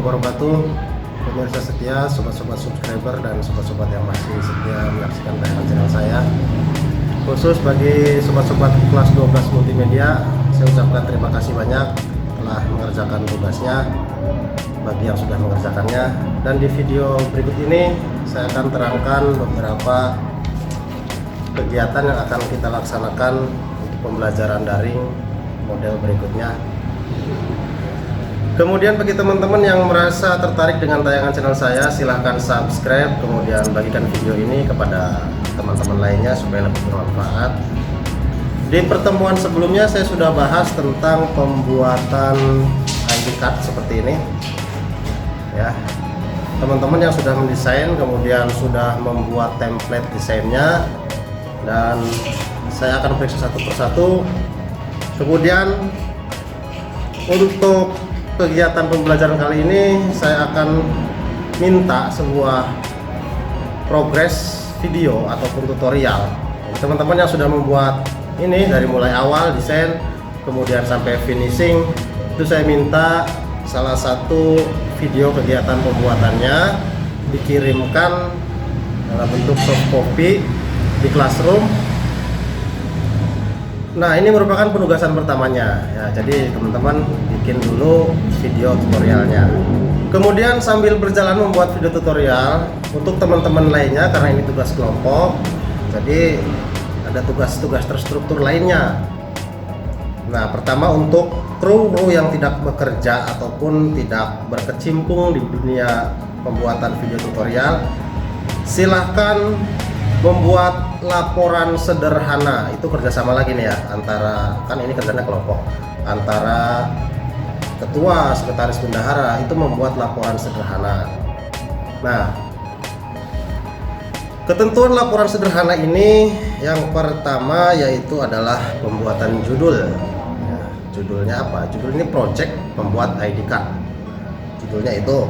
wabarakatuh. Pemirsa setia, sobat-sobat subscriber dan sobat-sobat yang masih setia menyaksikan tayangan channel saya. Khusus bagi sobat-sobat kelas 12 multimedia, saya ucapkan terima kasih banyak telah mengerjakan tugasnya bagi yang sudah mengerjakannya. Dan di video berikut ini saya akan terangkan beberapa kegiatan yang akan kita laksanakan untuk pembelajaran daring model berikutnya. Kemudian bagi teman-teman yang merasa tertarik dengan tayangan channel saya, silahkan subscribe, kemudian bagikan video ini kepada teman-teman lainnya supaya lebih bermanfaat. Di pertemuan sebelumnya saya sudah bahas tentang pembuatan ID card seperti ini ya. Teman-teman yang sudah mendesain kemudian sudah membuat template desainnya, dan saya akan periksa satu persatu. Kemudian untuk kegiatan pembelajaran kali ini saya akan minta sebuah progres video ataupun tutorial. Teman-teman yang sudah membuat ini dari mulai awal desain kemudian sampai finishing, itu saya minta salah satu video kegiatan pembuatannya dikirimkan dalam bentuk soft copy di Classroom. Nah, ini merupakan penugasan pertamanya ya, jadi teman-teman bikin dulu video tutorialnya. Kemudian sambil berjalan membuat video tutorial untuk teman-teman lainnya, karena ini tugas kelompok, jadi ada tugas-tugas terstruktur lainnya. Nah, pertama untuk kru yang tidak bekerja ataupun tidak berkecimpung di dunia pembuatan video tutorial, silahkan membuat laporan sederhana. Itu kerjasama lagi nih ya, antara, kan ini kerjanya kelompok, antara ketua, sekretaris, bendahara itu membuat laporan sederhana. Nah, ketentuan laporan sederhana ini yang pertama yaitu adalah pembuatan judul ya, judulnya apa? Judul ini project membuat ID card, judulnya itu.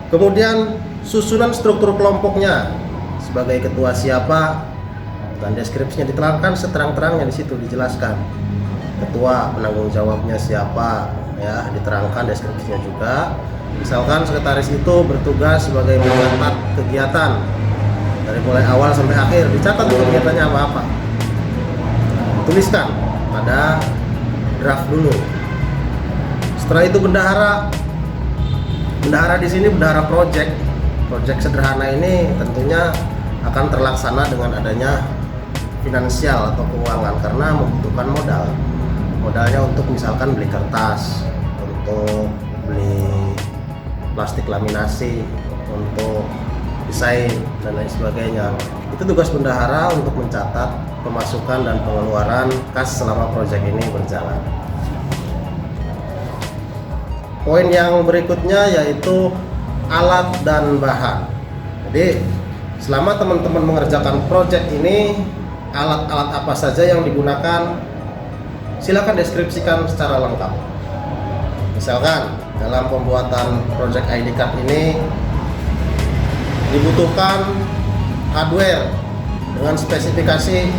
Kemudian susunan struktur kelompoknya, sebagai ketua siapa, dan deskripsinya diterangkan seterang-terangnya di situ, dijelaskan ketua, penanggung jawabnya siapa ya, diterangkan deskripsinya juga. Misalkan sekretaris itu bertugas sebagai mencatat kegiatan dari mulai awal sampai akhir, dicatat kegiatannya apa-apa, tuliskan pada draft dulu. Setelah itu bendahara di sini bendahara project sederhana ini tentunya akan terlaksana dengan adanya finansial atau keuangan, karena membutuhkan modalnya untuk misalkan beli kertas, untuk beli plastik laminasi, untuk desain dan lain sebagainya. Itu tugas bendahara untuk mencatat pemasukan dan pengeluaran kas selama proyek ini berjalan. Poin yang berikutnya yaitu alat dan bahan. Jadi selama teman-teman mengerjakan project ini, alat-alat apa saja yang digunakan silakan deskripsikan secara lengkap. Misalkan dalam pembuatan project ID card ini dibutuhkan hardware dengan spesifikasi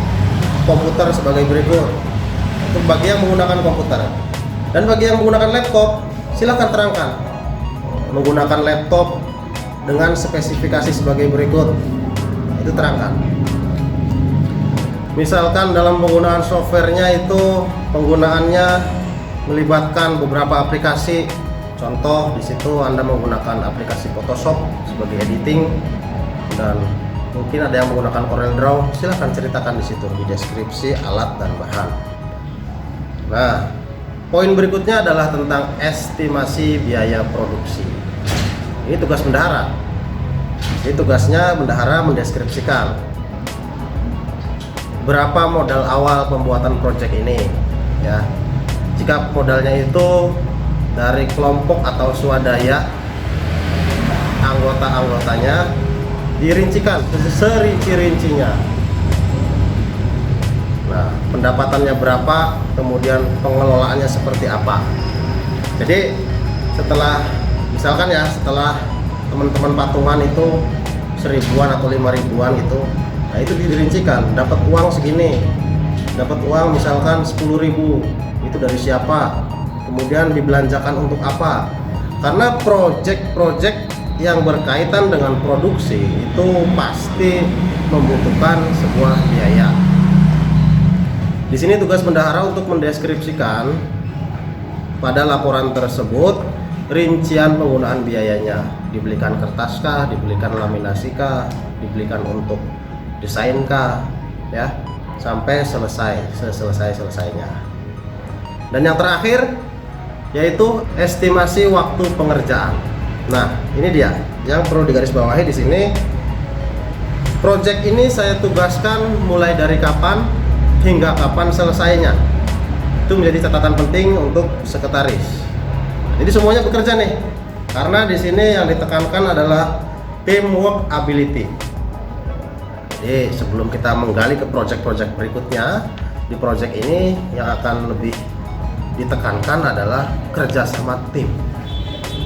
komputer sebagai berikut. Untuk bagi yang menggunakan komputer, dan bagi yang menggunakan laptop silakan terangkan menggunakan laptop dengan spesifikasi sebagai berikut, itu terangkan. Misalkan dalam penggunaan softwarenya itu penggunaannya melibatkan beberapa aplikasi, contoh di situ Anda menggunakan aplikasi Photoshop sebagai editing, dan mungkin ada yang menggunakan CorelDRAW, silahkan ceritakan di situ di deskripsi alat dan bahan. Nah, poin berikutnya adalah tentang estimasi biaya produksi. Ini tugas bendahara. Jadi tugasnya bendahara mendeskripsikan berapa modal awal pembuatan proyek ini ya. Jika modalnya itu dari kelompok atau swadaya, anggota-anggotanya dirincikan serinci-rincinya. Nah, pendapatannya berapa, kemudian pengelolaannya seperti apa. Jadi setelah misalkan ya, setelah teman-teman patungan itu 1000-an atau 5.000-an gitu, nah itu dirincikan, dapat uang segini, dapat uang misalkan 10.000, itu dari siapa, kemudian dibelanjakan untuk apa. Karena project-project yang berkaitan dengan produksi itu pasti membutuhkan sebuah biaya. Di sini tugas bendahara untuk mendeskripsikan pada laporan tersebut rincian penggunaan biayanya. Dibelikan kertas kah, dibelikan laminasi kah, dibelikan untuk desain kah, ya, sampai selesainya. Dan yang terakhir yaitu estimasi waktu pengerjaan. Nah, ini dia yang perlu digarisbawahi di sini. Project ini saya tugaskan mulai dari kapan hingga kapan selesainya. Itu menjadi catatan penting untuk sekretaris. Jadi semuanya bekerja nih. Karena di sini yang ditekankan adalah teamwork ability. Jadi sebelum kita menggali ke project-project berikutnya, di project ini yang akan lebih ditekankan adalah kerjasama tim.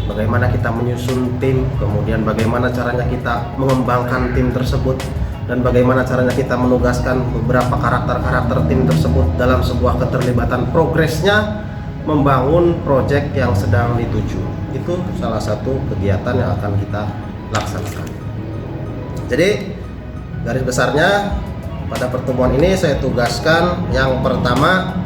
Bagaimana kita menyusun tim, kemudian bagaimana caranya kita mengembangkan tim tersebut, dan bagaimana caranya kita menugaskan beberapa karakter-karakter tim tersebut dalam sebuah keterlibatan progresnya membangun proyek yang sedang dituju. Itu salah satu kegiatan yang akan kita laksanakan. Jadi garis besarnya pada pertemuan ini saya tugaskan yang pertama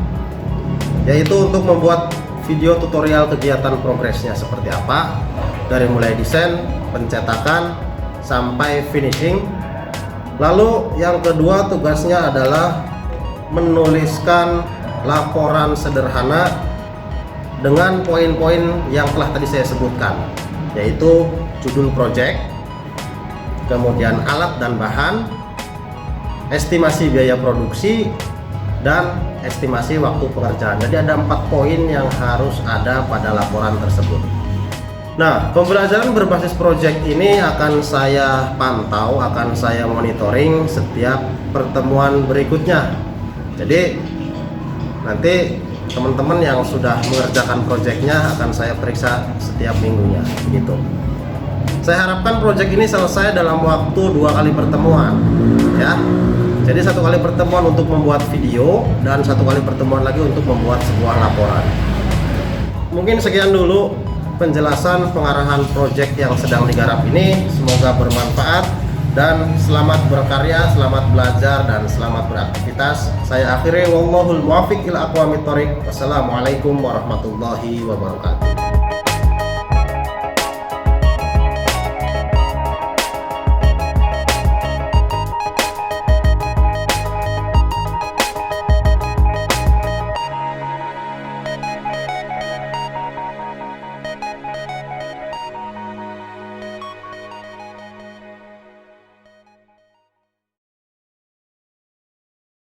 yaitu untuk membuat video tutorial kegiatan progresnya seperti apa, dari mulai desain, pencetakan sampai finishing. Lalu yang kedua tugasnya adalah menuliskan laporan sederhana dengan poin-poin yang telah tadi saya sebutkan, yaitu judul project, kemudian alat dan bahan, estimasi biaya produksi, dan estimasi waktu pengerjaan. Jadi ada 4 poin yang harus ada pada laporan tersebut. Nah, pembelajaran berbasis project ini akan saya pantau, akan saya monitoring setiap pertemuan berikutnya. Jadi nanti teman-teman yang sudah mengerjakan projectnya akan saya periksa setiap minggunya, gitu. Saya harapkan project ini selesai dalam waktu 2 kali pertemuan, ya. Jadi 1 kali pertemuan untuk membuat video dan 1 kali pertemuan lagi untuk membuat sebuah laporan. Mungkin sekian dulu penjelasan pengarahan proyek yang sedang digarap ini. Semoga bermanfaat dan selamat berkarya, selamat belajar, dan selamat beraktivitas. Saya akhiri, wallahul muwaffiq ila aqwamit thoriq. Wassalamualaikum warahmatullahi wabarakatuh.